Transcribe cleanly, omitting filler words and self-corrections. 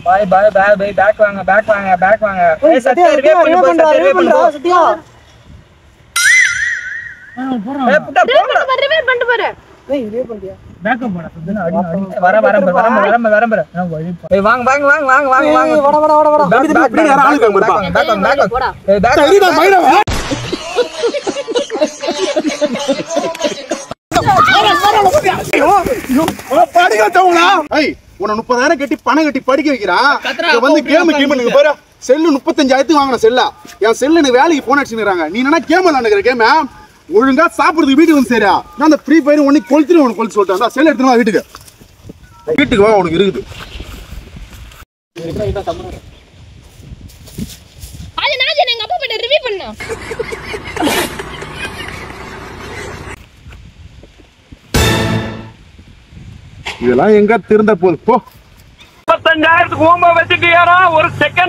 பாய் பாய் பாய் பாய் back வாங்க back வாங்க back வாங்க ஏய் சத்யா ரிவே பண்றா சத்யா போறோம் ஏய் புட்டா போறா ரிவே பண்ணிட்டு பாரு ஏய் ரிவே பண்ணியா பேக்கப் போடா சத்யா அடி வர ஏய் வாங்க வாங்க வாங்க வாங்க வாங்க வாங்க வட இப்படி யார ஆளு பேக் போடா ஏய் பேக் சரிடா மயிரவா படிக்க வச்சவங்களா ஏய் உன 30000 கட்டி பணம் கட்டி படிக்க வைக்கிறான் இங்க வந்து கேம் நீங்க பாரு செல்லு 35000க்கு வாங்குன செல்லா என் செல்லு எனக்கு வேலைக்கு போன் அடிச்சுறாங்க நீ என்னன்னா கேம் விளையாடுற கேம் ஒழுங்கா சாப்பிடுறதுக்கு வீட்டுக்கு வந்து சரியா நான் அந்த ஃப்ரீ ஃபயர் ஒண்ணு கொளுத்துறேன் உனக்கு கொளுத்து சொல்லிட்டேன் அந்த செல் எடுத்துட்டு வா வீட்டுக்கு வா உனக்கு இருக்குது அது நான் எங்க அப்பா கிட்ட ரிவ்யூ பண்ணா இதெல்லாம் எங்க திருந்த போகுது போ 35000க்கு ஓம்ப வச்சிட்டியாரா ஒரு செகண்ட்